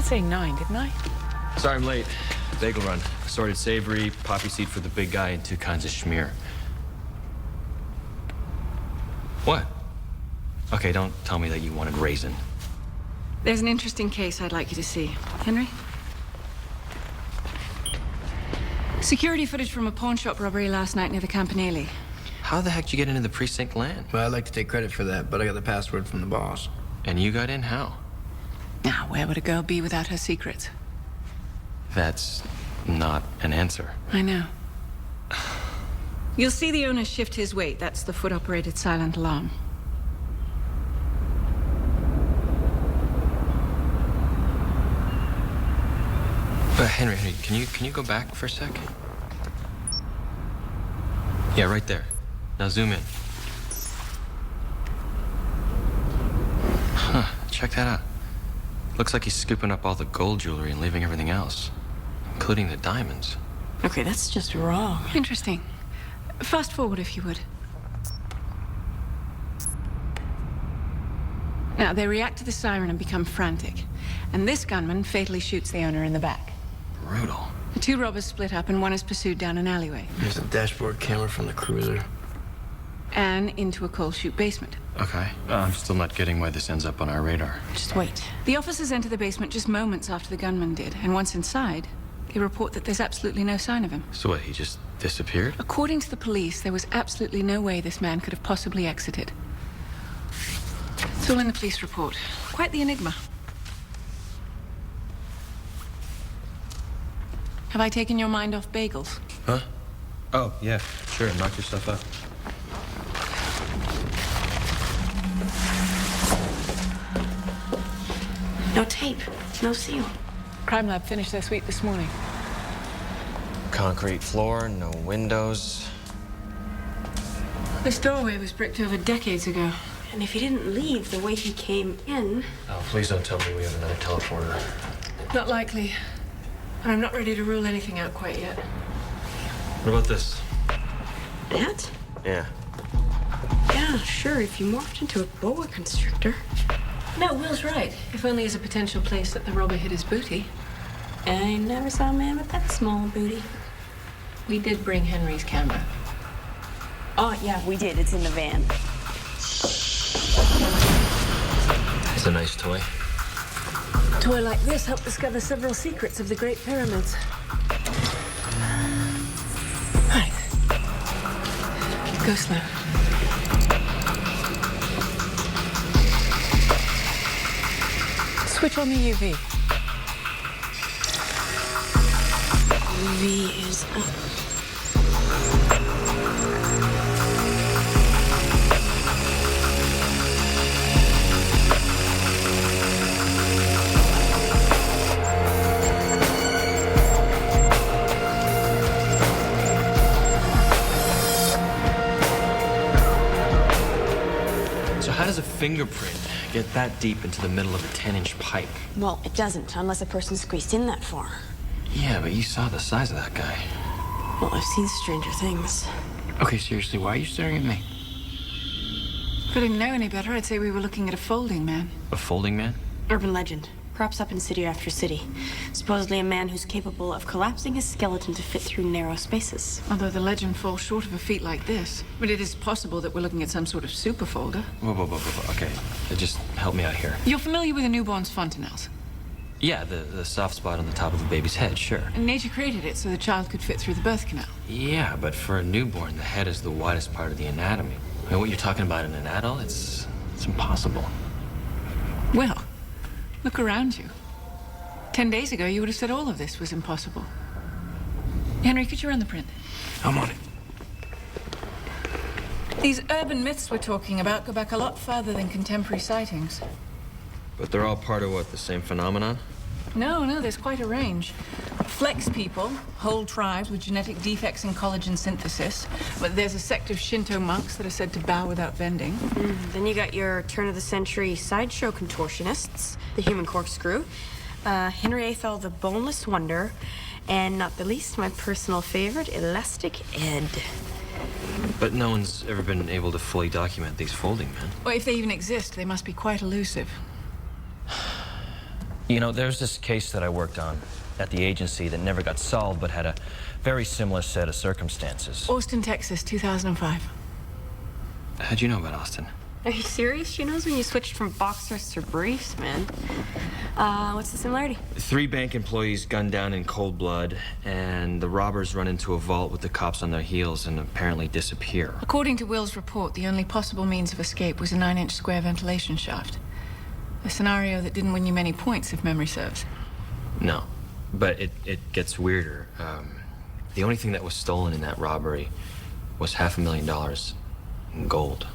say 9, didn't I? Sorry I'm late. Bagel run. Assorted savory, poppy seed for the big guy, and 2 kinds of schmear. What? Okay, don't tell me that you wanted raisin. There's an interesting case I'd like you to see. Henry? Security footage from a pawn shop robbery last night near the Campanile. How the heck did you get into the precinct land? Well, I'd like to take credit for that, but I got the password from the boss. And you got in how? Now, where would a girl be without her secrets? That's not an answer. I know. You'll see the owner shift his weight. That's the foot-operated silent alarm. Henry, can you go back for a sec? Yeah, right there. Now zoom in. Huh, check that out. Looks like he's scooping up all the gold jewelry and leaving everything else, including the diamonds. Okay, that's just wrong. Interesting. Fast forward, if you would. Now, they react to the siren and become frantic. And this gunman fatally shoots the owner in the back. Brutal. The 2 robbers split up and one is pursued down an alleyway. There's a dashboard camera from the cruiser. And into a coal chute basement. Okay. I'm still not getting why this ends up on our radar. Just wait. The officers enter the basement just moments after the gunman did. And once inside, they report that there's absolutely no sign of him. So what, he just disappeared? According to the police, there was absolutely no way this man could have possibly exited. It's all in the police report. Quite the enigma. Have I taken your mind off bagels? Huh? Oh, yeah, sure. Knock yourself out. No tape, no seal. Crime Lab finished their sweep this morning. Concrete floor, no windows. This doorway was bricked over decades ago. And if he didn't leave the way he came in... Oh, please don't tell me we have another teleporter. Not likely. I'm not ready to rule anything out quite yet. What about this? That? Yeah. Yeah, sure, if you morphed into a boa constrictor. No, Will's right. If only as a potential place that the robber hid his booty. I never saw a man with that small booty. We did bring Henry's camera. Oh, yeah, we did. It's in the van. It's a nice toy. A toy like this helped discover several secrets of the Great Pyramids. Right. Go slow. Switch on the UV. UV is up. So how does a fingerprint get that deep into the middle of a 10-inch pipe? Well, it doesn't, unless a person squeezed in that far. Yeah, but you saw the size of that guy. Well, I've seen stranger things. Okay, seriously, why are you staring at me? If I didn't know any better, I'd say we were looking at a folding man. A folding man? Urban legend. Crops up in city after city. Supposedly a man who's capable of collapsing his skeleton to fit through narrow spaces. Although the legend falls short of a feat like this. But it is possible that we're looking at some sort of super folder. Whoa. Okay, just help me out here. You're familiar with a newborn's fontanelles. Yeah, the soft spot on the top of a baby's head, sure. And nature created it so the child could fit through the birth canal. Yeah, but for a newborn, the head is the widest part of the anatomy. I mean, what you're talking about in an adult, it's impossible. Well, look around you. 10 days ago, you would have said all of this was impossible. Henry, could you run the print? I'm on it. These urban myths we're talking about go back a lot further than contemporary sightings. But they're all part of what, the same phenomenon? No, there's quite a range. Flex people, whole tribes with genetic defects in collagen synthesis. But there's a sect of Shinto monks that are said to bow without bending. Then you got your turn-of-the-century sideshow contortionists, the human corkscrew, Henry Athol, the boneless wonder, and not the least, my personal favorite, Elastic Ed. But no one's ever been able to fully document these folding men. Well, if they even exist, they must be quite elusive. You know, there's this case that I worked on at the agency that never got solved, but had a very similar set of circumstances. Austin, Texas, 2005. How'd you know about Austin? Are you serious? She knows when you switched from boxers to briefs, man. What's the similarity? 3 bank employees gunned down in cold blood, and the robbers run into a vault with the cops on their heels and apparently disappear. According to Will's report, the only possible means of escape was a 9-inch square ventilation shaft. A scenario that didn't win you many points, if memory serves. No, but it gets weirder. The only thing that was stolen in that robbery was $500,000 in gold.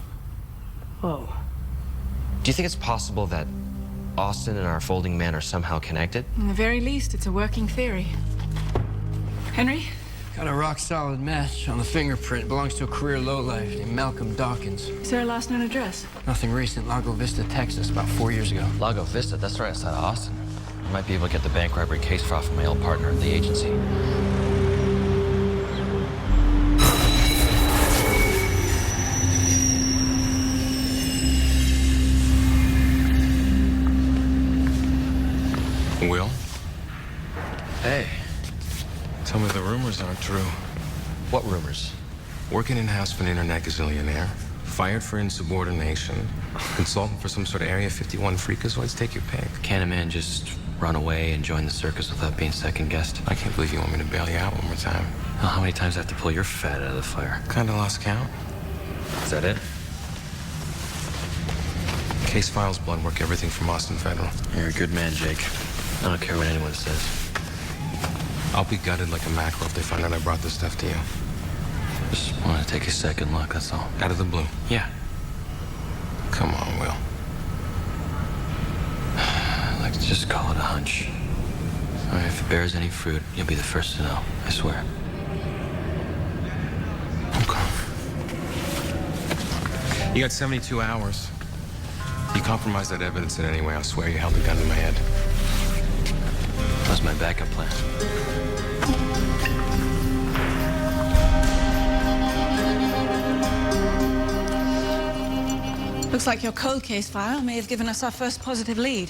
Whoa. Do you think it's possible that Austin and our folding man are somehow connected? In the very least, it's a working theory. Henry? Got a rock-solid match on the fingerprint. Belongs to a career lowlife named Malcolm Dawkins. Is there a last known address? Nothing recent. Lago Vista, Texas, about 4 years ago. Lago Vista, that's right outside of Austin. I might be able to get the bank robbery case file from my old partner at the agency. Will, Hey, tell me the rumors aren't true. what rumors? Working in-house for an internet gazillionaire, fired for insubordination, consultant for some sort of Area 51 freakazoids, take your pick. Can a man just run away and join the circus without being second-guessed? I can't believe you want me to bail you out one more time. Well, how many times do I have to pull your fat out of the fire? Kinda lost count. Is that it? Case files, blood work, everything from Austin Federal. You're a good man, Jake. I don't care what anyone says. I'll be gutted like a mackerel if they find out I brought this stuff to you. Just want to take a second look, that's all. Out of the blue. Yeah. Come on, Will. I'd like to just call it a hunch. All right, if it bears any fruit, you'll be the first to know. I swear. Okay. You got 72 hours. You compromise that evidence in any way, I'll swear you held a gun to my head. That was my backup plan. Looks like your cold case file may have given us our first positive lead.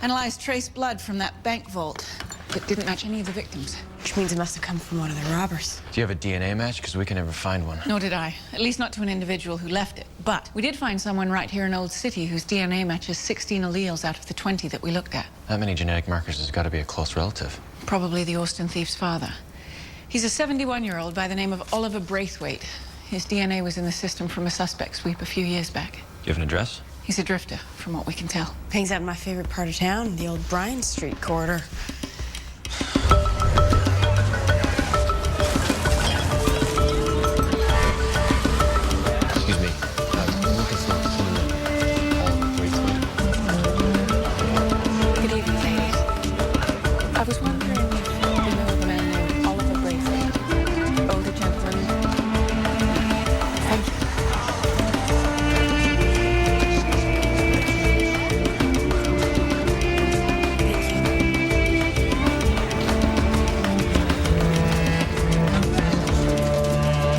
Analyzed trace blood from that bank vault, but didn't match any of the victims. Which means it must have come from one of the robbers. Do you have a DNA match? Because we can never find one. Nor did I. At least not to an individual who left it. But we did find someone right here in Old City whose DNA matches 16 alleles out of the 20 that we looked at. That many genetic markers has got to be a close relative. Probably the Austin thief's father. He's a 71-year-old by the name of Oliver Braithwaite. His DNA was in the system from a suspect sweep a few years back. Do you have an address? He's a drifter, from what we can tell. Hangs out in my favorite part of town, the old Bryan Street corridor. Excuse me. I'm looking for someone named Braithwaite. Good evening, ladies. I was wondering if you know of a man named Oliver Braithwaite. Older gentleman. Thank you.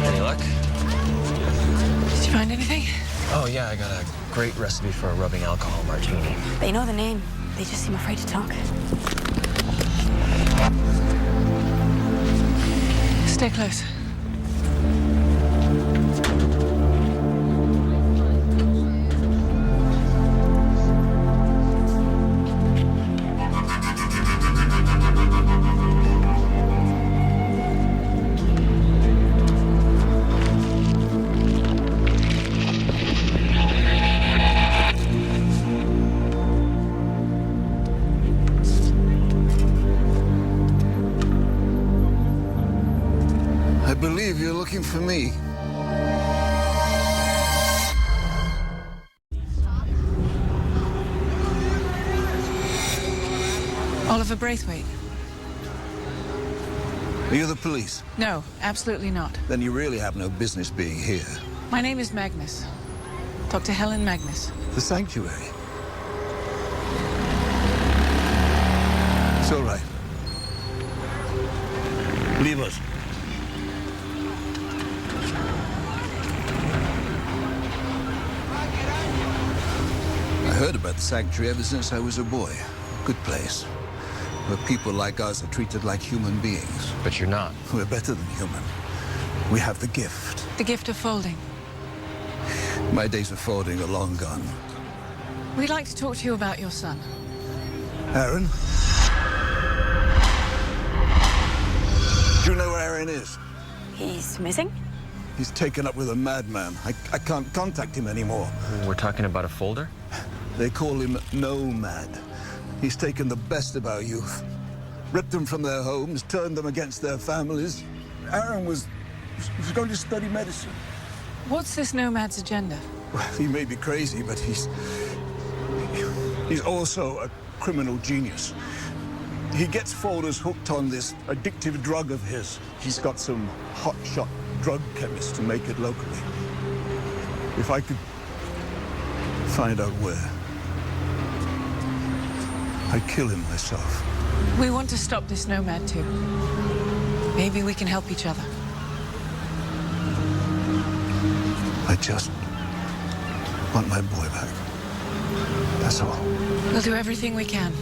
Any luck? Did you find anything? Oh, yeah, I got a great recipe for a rubbing alcohol martini. They know the name. They just seem afraid to talk. Stay close. I believe you're looking for me. Oliver Braithwaite? Are you the police? No, absolutely not. Then you really have no business being here. My name is Magnus. Dr. Helen Magnus. The sanctuary. It's all right. Leave us. I heard about the sanctuary ever since I was a boy. good place, where people like us are treated like human beings. But you're not. We're better than human. We have the gift. The gift of folding. My days of folding are long gone. We'd like to talk to you about your son. Aaron? Do you know where Aaron is? He's missing? He's taken up with a madman. I can't contact him anymore. We're talking about a folder? They call him Nomad. He's taken the best of our youth, ripped them from their homes, turned them against their families. Aaron was going to study medicine. What's this nomad's agenda? Well, he may be crazy, but he's also a criminal genius. He gets folders hooked on this addictive drug of his. He's got some hotshot drug chemists to make it locally. If I could find out where, I'd kill him myself. We want to stop this nomad too. Maybe we can help each other. I just want my boy back. That's all. We'll do everything we can.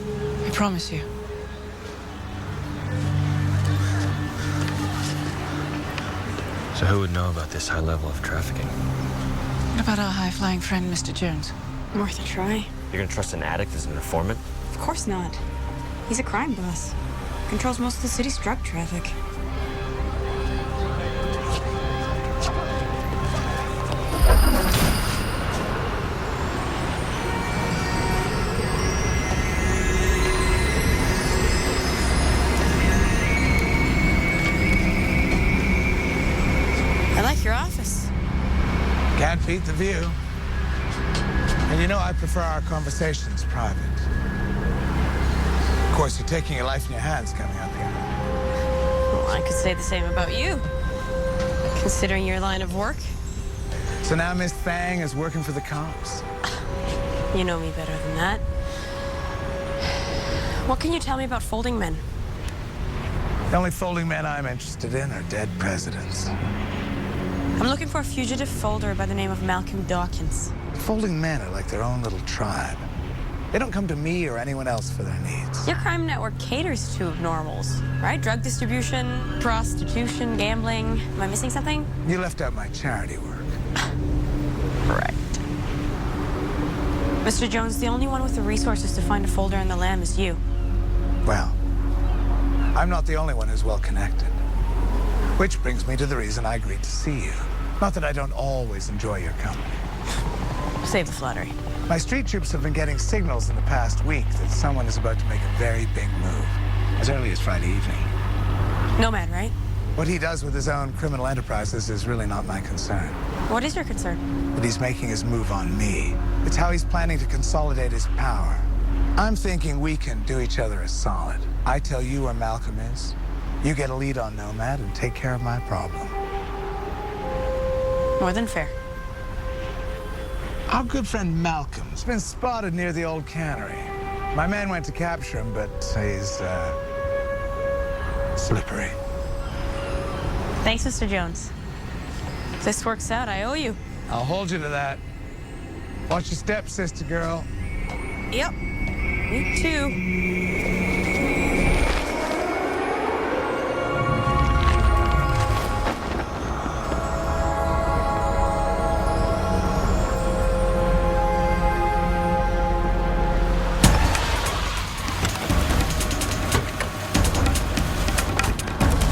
I promise you. So who would know about this high level of trafficking? What about our high-flying friend, Mr. Jones? Worth a try. You're gonna trust an addict as an informant? Of course not. He's a crime boss. Controls most of the city's drug traffic. I like your office. Can't beat the view. And you know I prefer our conversations private. Of course, you're taking your life in your hands coming up here. Well, I could say the same about you, considering your line of work. So now Miss Fang is working for the cops. You know me better than that. What can you tell me about folding men? The only folding men I'm interested in are dead presidents. I'm looking for a fugitive folder by the name of Malcolm Dawkins. Folding men are like their own little tribe. They don't come to me or anyone else for their needs. Your crime network caters to abnormals, right? Drug distribution, prostitution, gambling. Am I missing something? You left out my charity work. Correct. Mr. Jones, the only one with the resources to find a folder in the Lamb is you. Well, I'm not the only one who's well connected. Which brings me to the reason I agreed to see you. Not that I don't always enjoy your company. Save the flattery. My street troops have been getting signals in the past week that someone is about to make a very big move. As early as Friday evening. Nomad, right? What he does with his own criminal enterprises is really not my concern. What is your concern? But he's making his move on me. It's how he's planning to consolidate his power. I'm thinking we can do each other a solid. I tell you where Malcolm is. You get a lead on Nomad and take care of my problem. More than fair. Our good friend Malcolm's been spotted near the old cannery. My man went to capture him, but he's, slippery. Thanks, Mr. Jones. If this works out, I owe you. I'll hold you to that. Watch your step, sister girl. Yep. Me too.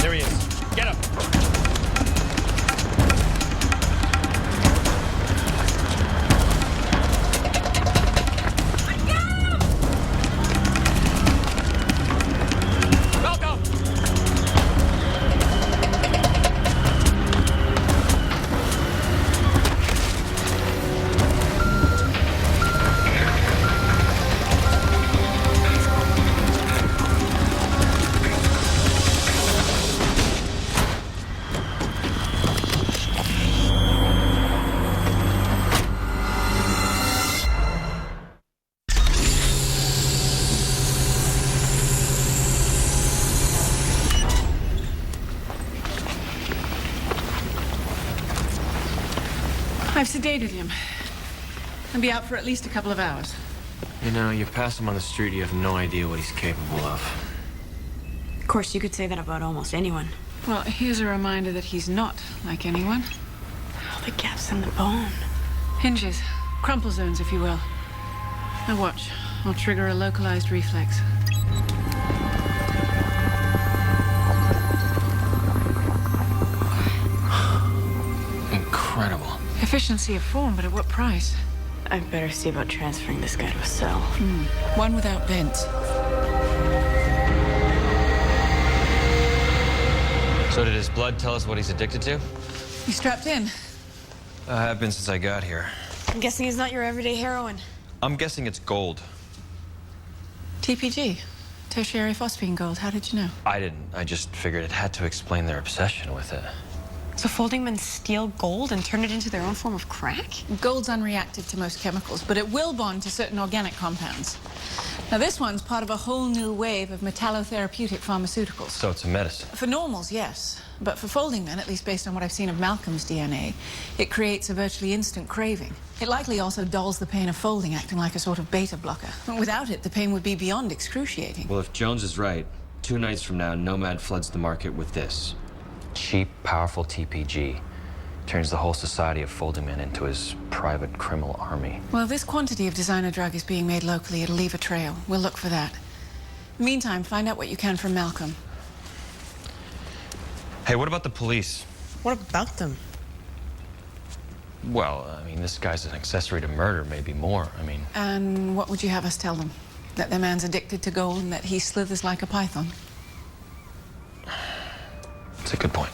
There he is. Get him. I've sedated him. He'll be out for at least a couple of hours. You know, you pass him on the street, you have no idea what he's capable of. Of course, you could say that about almost anyone. Well, here's a reminder that he's not like anyone. Oh, the gaps in the bone. Hinges. Crumple zones, if you will. Now watch. I'll trigger a localized reflex. Incredible. Efficiency of form, but at what price? I'd better see about transferring this guy to a cell. One without vents. So did his blood tell us what he's addicted to? You strapped in? I have been since I got here. I'm guessing he's not your everyday heroin. I'm guessing it's gold. TPG. Tertiary phosphine gold. How did you know? I didn't. I just figured it had to explain their obsession with it. So folding men steal gold and turn it into their own form of crack? Gold's unreactive to most chemicals, but it will bond to certain organic compounds. Now, this one's part of a whole new wave of metallotherapeutic pharmaceuticals. So it's a medicine. For normals, yes. But for folding men, at least based on what I've seen of Malcolm's DNA, it creates a virtually instant craving. It likely also dulls the pain of folding, acting like a sort of beta blocker. Without it, the pain would be beyond excruciating. Well, if Jones is right, 2 nights from now, Nomad floods the market with this. Cheap, powerful TPG turns the whole society of folding men into his private criminal army. Well, if this quantity of designer drug is being made locally, it'll leave a trail. We'll look for that. Meantime, find out what you can from Malcolm. Hey, what about the police? What about them? Well, I mean, this guy's an accessory to murder, maybe more. I mean, And what would you have us tell them? That their man's addicted to gold and that he slithers like a python? it's a good point.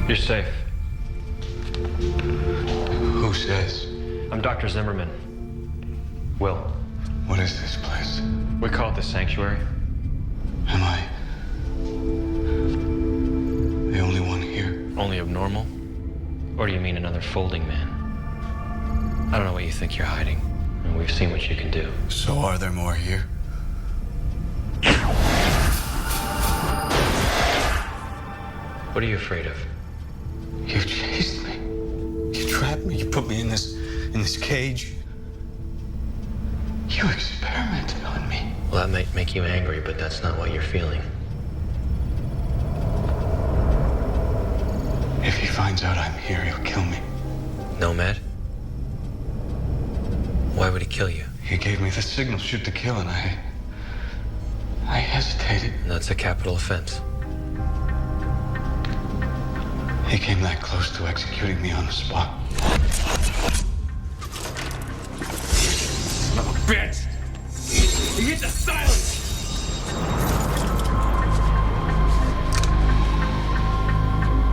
You're safe. Who says? I'm Dr. Zimmerman. Will. What is this place? We call it the Sanctuary. Am I the only one here? Only abnormal? Or do you mean another folding man? I don't know what you think you're hiding. And we've seen what you can do. So are there more here? What are you afraid of? You chased me. You trapped me. You put me in this cage. You experimented on me. Well, that might make you angry, but that's not what you're feeling. If he finds out I'm here, he'll kill me. Nomad? Why would he kill you? He gave me the signal, shoot to kill, and I hesitated. That's a capital offense. He came that close to executing me on the spot. Son of a bitch! You hit the silence!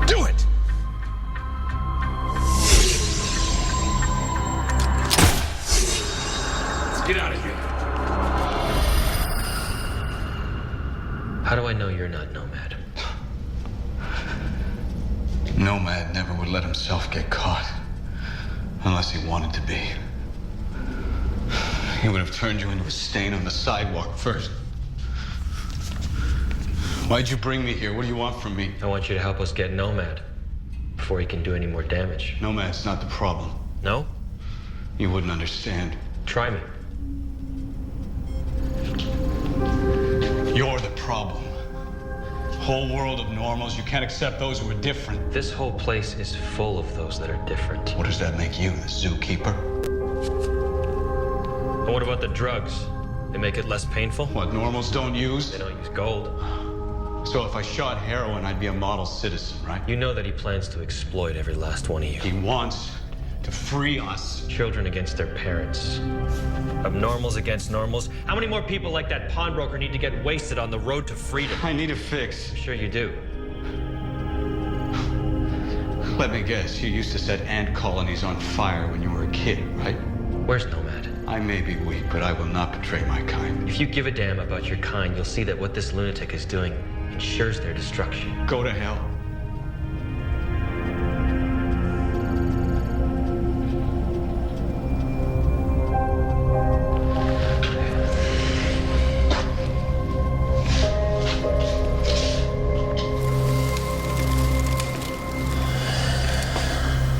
Do it! Let's get out of here. How do I know you're not Nomad? Nomad never would let himself get caught. Unless he wanted to be. He would have turned you into a stain on the sidewalk first. Why'd you bring me here? What do you want from me? I want you to help us get Nomad before he can do any more damage. Nomad's not the problem. No? You wouldn't understand. Try me. You're the problem. Whole world of normals. You can't accept those who are different. This whole place is full of those that are different. What does that make you, the zookeeper? And what about the drugs? They make it less painful? What normals don't use? They don't use gold. So if I shot heroin, I'd be a model citizen, right? You know that he plans to exploit every last one of you. He wants to free us. Children against their parents. Abnormals against normals. How many more people like that pawnbroker need to get wasted on the road to freedom? I need a fix. Sure you do. Let me guess, you used to set ant colonies on fire when you were a kid, right? Where's Nomad? I may be weak, but I will not betray my kind. If you give a damn about your kind, you'll see that what this lunatic is doing ensures their destruction. Go to hell.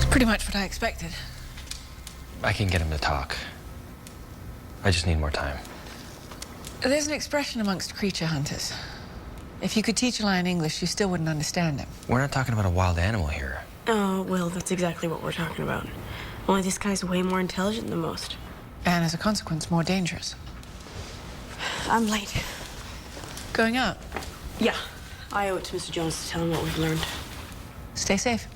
Pretty much what I expected. I can get him to talk. I just need more time. There's an expression amongst creature hunters. If you could teach a lion English, you still wouldn't understand him. We're not talking about a wild animal here. Oh, well, that's exactly what we're talking about. Only this guy's way more intelligent than most. And as a consequence, more dangerous. I'm late. Going out? Yeah. I owe it to Mr. Jones to tell him what we've learned. Stay safe.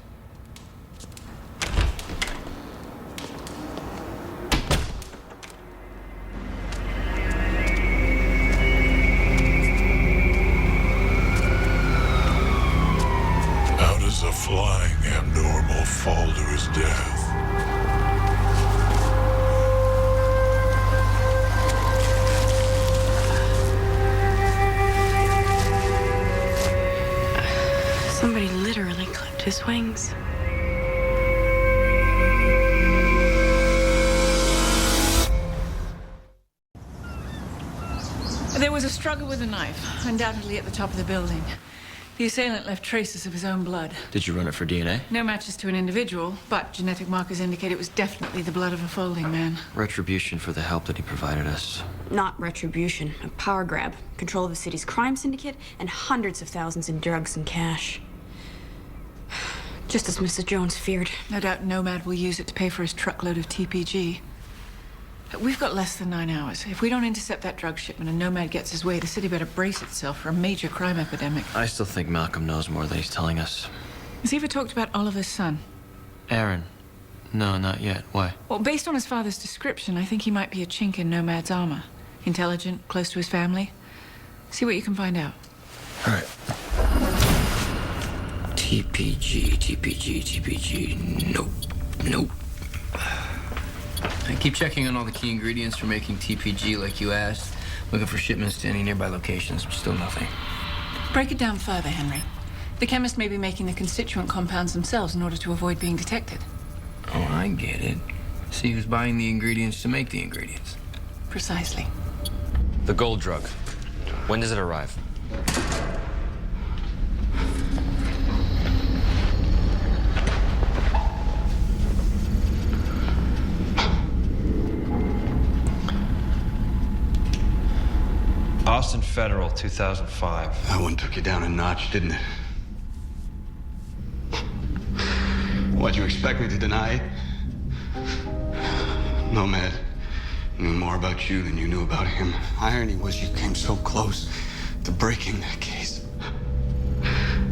A flying abnormal fall to his death. Somebody literally clipped his wings. There was a struggle with a knife, undoubtedly at the top of the building. The assailant left traces of his own blood. Did you run it for DNA? No matches to an individual, but genetic markers indicate it was definitely the blood of a folding man. Retribution for the help that he provided us. Not retribution, a power grab. Control of the city's crime syndicate and hundreds of thousands in drugs and cash. Just as Mrs. Jones feared. No doubt Nomad will use it to pay for his truckload of TPG. We've got less than 9 hours. If we don't intercept that drug shipment and Nomad gets his way, the city better brace itself for a major crime epidemic. I still think Malcolm knows more than he's telling us. Has he ever talked about Oliver's son? Aaron? No, not yet. Why? Well, based on his father's description, I think he might be a chink in Nomad's armor. Intelligent, close to his family. See what you can find out. All right. TPG. Nope. I keep checking on all the key ingredients for making TPG like you asked. Looking for shipments to any nearby locations, but still nothing. Break it down further, Henry. The chemist may be making the constituent compounds themselves in order to avoid being detected. Oh, I get it. See who's buying the ingredients to make the ingredients. Precisely. The gold drug. When does it arrive? Austin Federal, 2005. That one took you down a notch, didn't it? What'd you expect me to deny it? Nomad knew more about you than you knew about him. Irony was you came so close to breaking that case.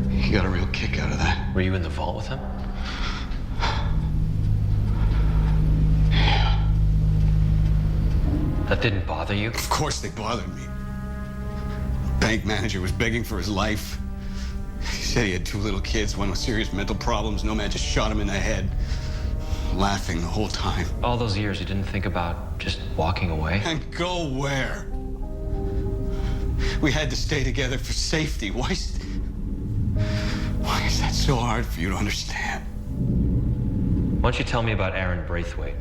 He got a real kick out of that. Were you in the vault with him? Yeah. That didn't bother you? Of course they bothered me. Bank manager was begging for his life. He said he had 2 little kids, one with serious mental problems. Nomad just shot him in the head. Laughing the whole time. All those years you didn't think about just walking away? And go where? We had to stay together for safety. Why is that so hard for you to understand? Why don't you tell me about Aaron Braithwaite?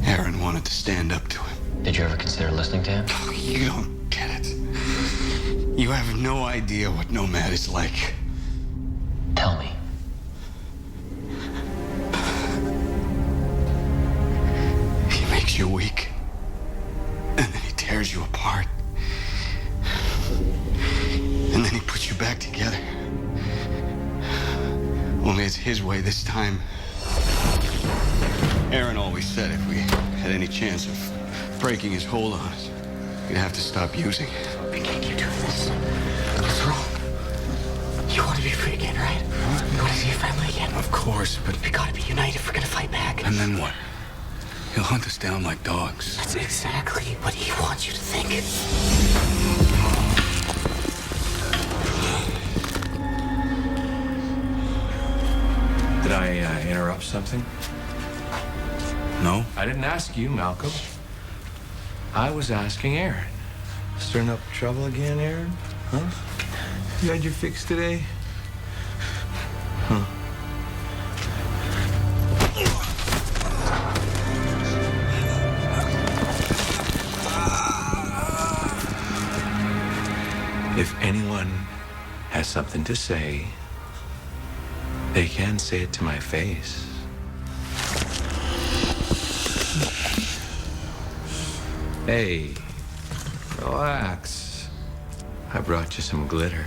Aaron wanted to stand up to him. Did you ever consider listening to him? Oh, you don't get it. You have no idea what Nomad is like. Tell me. He makes you weak. And then he tears you apart. And then he puts you back together. Only it's his way this time. Aaron always said if we had any chance of breaking his hold on us, we'd have to stop using it. We can't keep doing this. What's wrong? You want to be free again, right? You want to see your family again? Of course, but We gotta be united if we're gonna fight back. and then what? He'll hunt us down like dogs. That's exactly what he wants you to think. Did I interrupt something? No? I didn't ask you, Malcolm. I was asking Aaron. Stirring up trouble again, Aaron? Huh? You had your fix today? Huh? If anyone has something to say, they can say it to my face. Hey, relax. I brought you some glitter.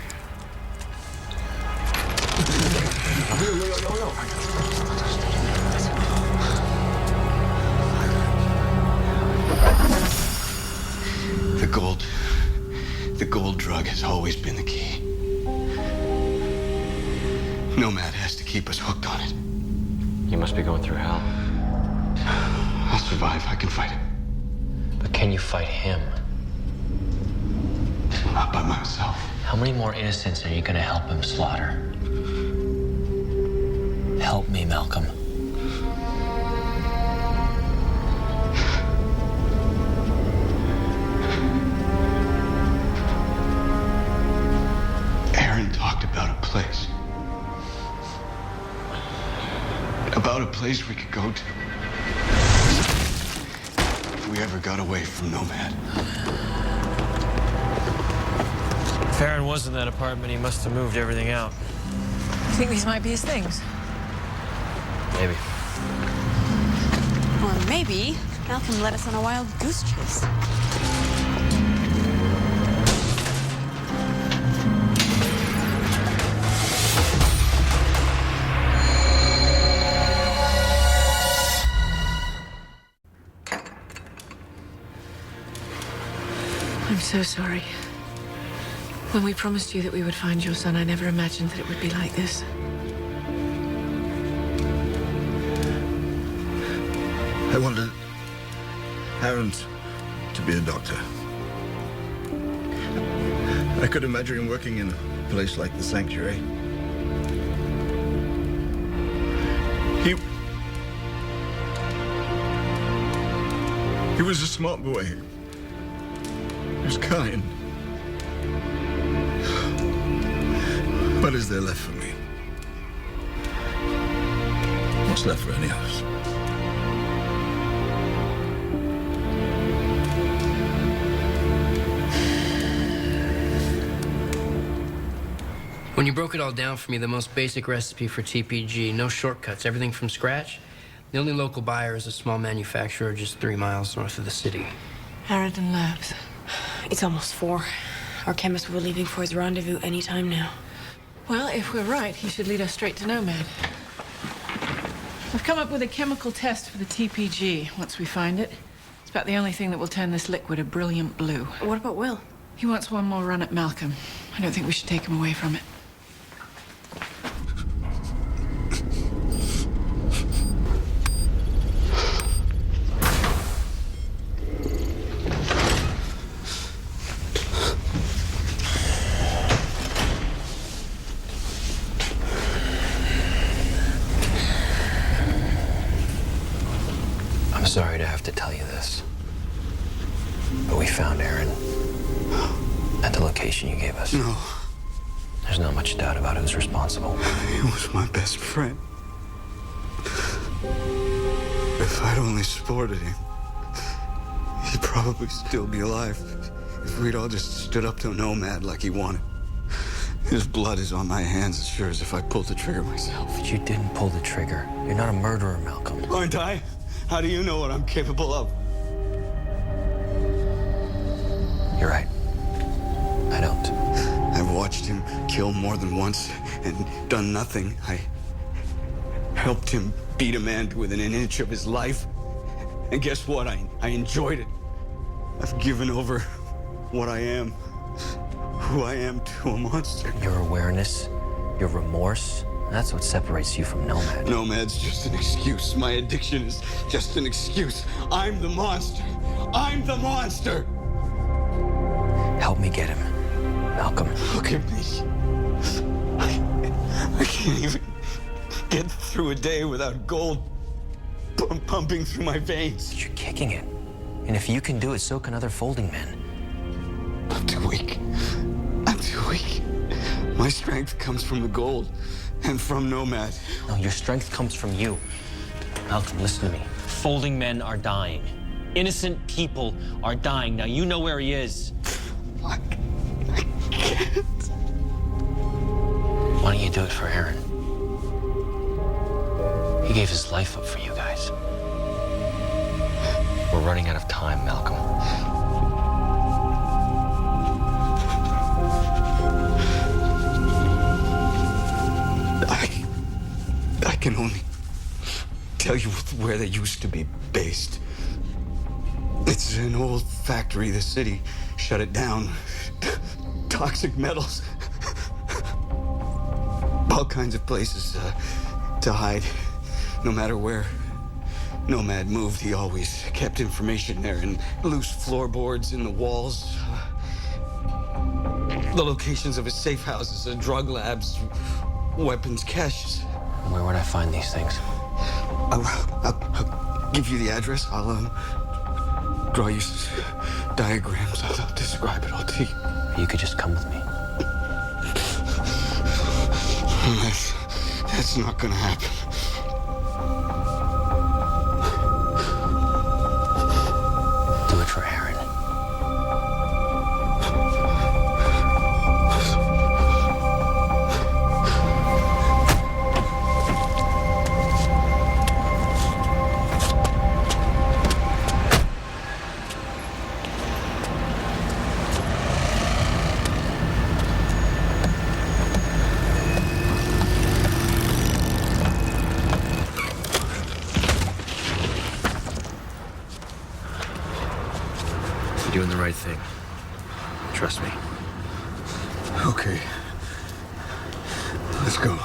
The gold drug has always been the key. Nomad has to keep us hooked on it. You must be going through hell. I'll survive. I can fight it. But can you fight him? Not by myself. How many more innocents are you gonna help him slaughter? Help me, Malcolm. Aaron talked about a place. About a place we could go to. If we ever got away from Nomad. If Aaron was in that apartment, he must have moved everything out. I think these might be his things. Maybe. Or maybe Malcolm led us on a wild goose chase. I'm so sorry. When we promised you that we would find your son, I never imagined that it would be like this. I wanted Aaron to be a doctor. I could imagine him working in a place like the Sanctuary. He was a smart boy. He was kind. What is there left for me? What's left for any of us? When you broke it all down for me, the most basic recipe for TPG, no shortcuts, everything from scratch. The only local buyer is a small manufacturer just 3 miles north of the city. Harridan Labs. It's almost 4. Our chemist will be leaving for his rendezvous any time now. Well, if we're right, he should lead us straight to Nomad. I've come up with a chemical test for the TPG once we find it. It's about the only thing that will turn this liquid a brilliant blue. What about Will? He wants one more run at Malcolm. I don't think we should take him away from it. I'm sorry to have to tell you this, but we found Aaron at the location you gave us. No. There's not much doubt about who's responsible. He was my best friend. If I'd only supported him, he'd probably still be alive. If we'd all just stood up to Nomad like he wanted. His blood is on my hands as sure as if I pulled the trigger myself. But you didn't pull the trigger. You're not a murderer, Malcolm. Aren't I? How do you know what I'm capable of? You're right. I don't. I've watched him kill more than once and done nothing. I helped him beat a man to within an inch of his life. And guess what? I enjoyed it. I've given over what I am, who I am, to a monster. Your awareness, your remorse, that's what separates you from Nomad. Nomad's just an excuse. My addiction is just an excuse. I'm the monster. I'm the monster. Help me get him, Malcolm. Look at me. I can't even get through a day without gold pumping through my veins. You're kicking it. And if you can do it, so can other folding men. I'm too weak. I'm too weak. My strength comes from the gold and from Nomad. No, your strength comes from you. Malcolm, listen to me. Folding men are dying. Innocent people are dying. Now, you know where he is. I can't. Why don't you do it for Aaron? He gave his life up for you guys. We're running out of time, Malcolm. I can only tell you where they used to be based. It's an old factory. The city shut it down. Toxic metals. All kinds of places to hide. No matter where Nomad moved, he always kept information there, and loose floorboards in the walls. The locations of his safe houses, drug labs, weapons caches. Where would I find these things? I'll give you the address. I'll draw you diagrams. I'll describe it all to you. You could just come with me. That's not gonna happen. Do it for Aaron. You're doing the right thing. Trust me. Okay. Let's go.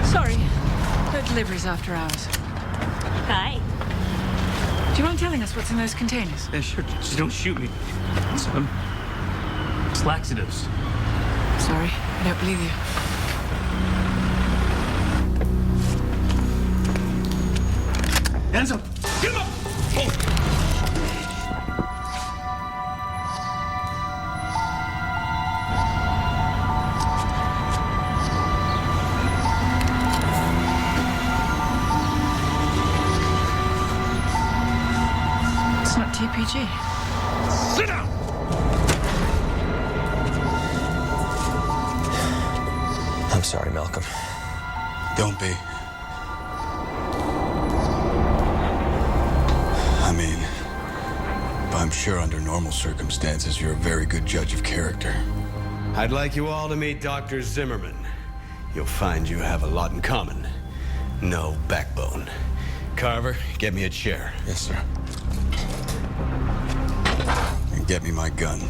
Sorry. No deliveries after hours. Hi. Do you mind telling us what's in those containers? Yeah, sure. Just don't shoot me. It's laxatives. Sorry, I don't believe you. Hands up! Get him up! It's not TPG. Sit down! I'm sorry, Malcolm. Don't be. I mean, I'm sure under normal circumstances, you're a very good judge of character. I'd like you all to meet Dr. Zimmerman. You'll find you have a lot in common. No backbone. Carver, get me a chair. Yes, sir. And get me my gun.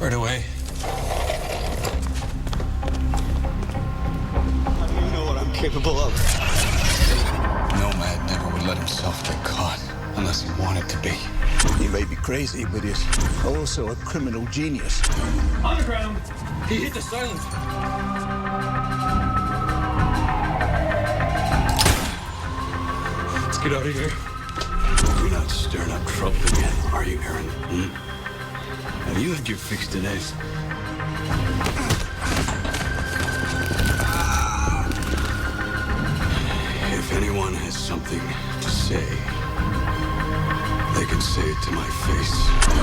Right away. How do you know what I'm capable of? Nomad never would let himself get caught unless he wanted to be. He may be crazy, but he's also a criminal genius. On the ground! He hit the silencer. Let's get out of here. You're not stirring up trouble again, are you, Aaron? Have you had your fix today? If anyone has something to say, they can say it to my face.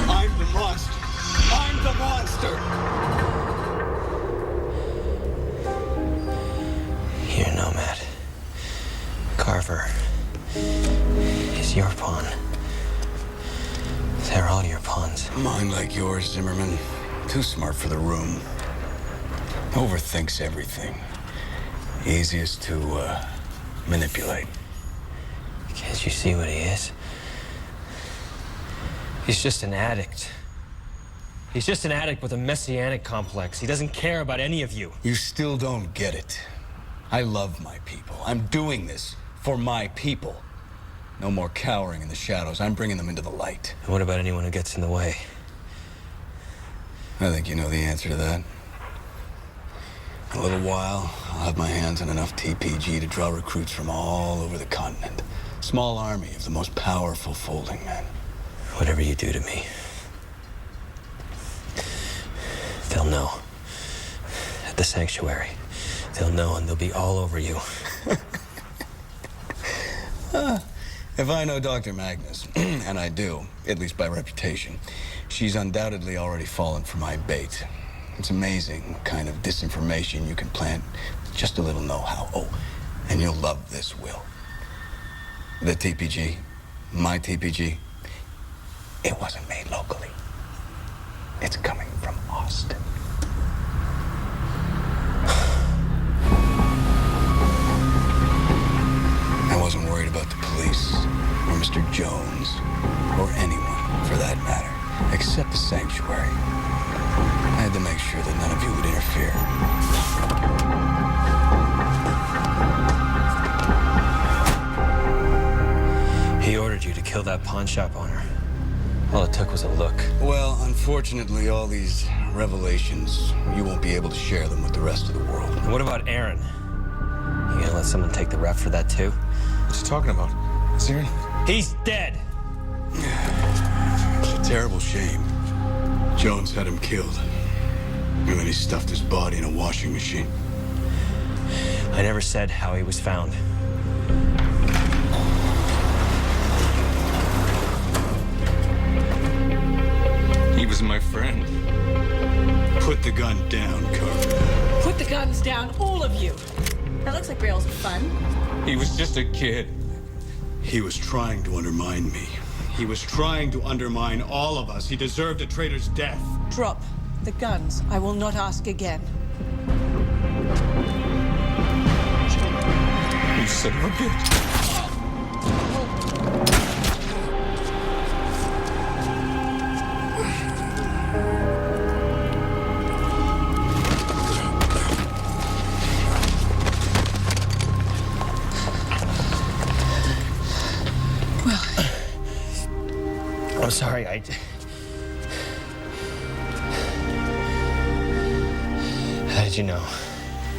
I'm the monster! I'm the monster! Here, Nomad. Carver is your pawn. They're all your pawns. Mind like yours, Zimmerman. Too smart for the room. Overthinks everything. Easiest to, manipulate. Can't you see what he is? He's just an addict. He's just an addict with a messianic complex. He doesn't care about any of you. You still don't get it. I love my people. I'm doing this for my people. No more cowering in the shadows. I'm bringing them into the light. And what about anyone who gets in the way? I think you know the answer to that. In a little while, I'll have my hands on enough TPG to draw recruits from all over the continent. Small army of the most powerful folding men. Whatever you do to me, they'll know. At the sanctuary, they'll know and they'll be all over you. If I know Dr. Magnus, and I do, at least by reputation, she's undoubtedly already fallen for my bait. It's amazing what kind of disinformation you can plant with just a little know-how. Oh, and you'll love this, Will. The TPG, my TPG, it wasn't made locally. It's coming from Austin. I wasn't worried about the police, or Mr. Jones, or anyone, for that matter, except the sanctuary. I had to make sure that none of you would interfere. He ordered you to kill that pawn shop owner. All it took was a look. Well, unfortunately, all these revelations, you won't be able to share them with the rest of the world. And what about Aaron? You gonna let someone take the rep for that too? What's he talking about? Is Aaron? He's dead! It's a terrible shame. Jones had him killed. And then he stuffed his body in a washing machine. I never said how he was found. He was my friend. Put the gun down, Carver. Put the guns down, all of you. That looks like rails of fun. He was just a kid. He was trying to undermine me. He was trying to undermine all of us. He deserved a traitor's death. Drop the guns. I will not ask again. You son of a bitch. I'm sorry, How did you know?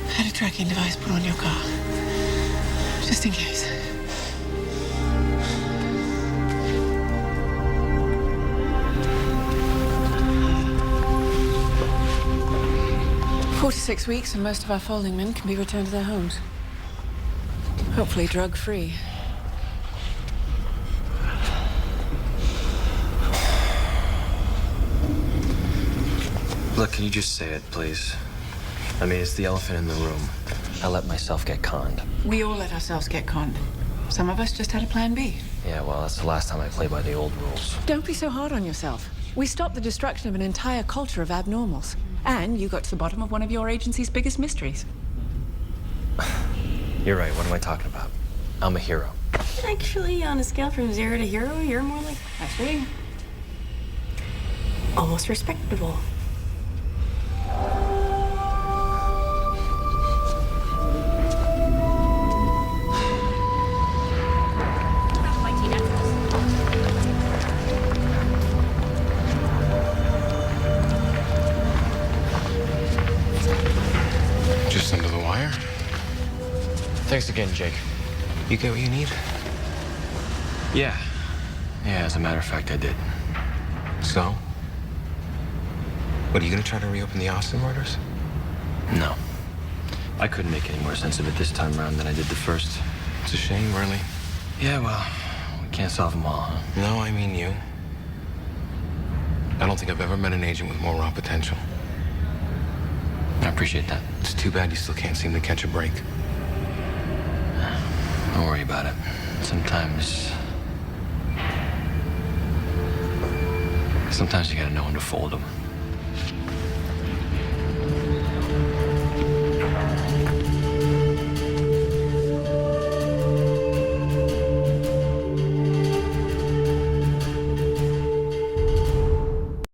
I had a tracking device put on your car. Just in case. Four to 6 weeks and most of our folding men can be returned to their homes. Hopefully drug-free. Look, can you just say it, please? I mean, it's the elephant in the room. I let myself get conned. We all let ourselves get conned. Some of us just had a plan B. Yeah, well, that's the last time I played by the old rules. Don't be so hard on yourself. We stopped the destruction of an entire culture of abnormals. And you got to the bottom of one of your agency's biggest mysteries. You're right, what am I talking about? I'm a hero. Actually, on a scale from 0 to hero, you're more like a 3. Almost respectable. Just under the wire? Thanks again, Jake. You get what you need? Yeah. Yeah, as a matter of fact, I did. So? What, are you gonna try to reopen the Austin murders? No. I couldn't make any more sense of it this time around than I did the first. It's a shame, really. Yeah, well, we can't solve them all, huh? No, I mean you. I don't think I've ever met an agent with more raw potential. I appreciate that. It's too bad you still can't seem to catch a break. Don't worry about it. Sometimes you gotta know when to fold them.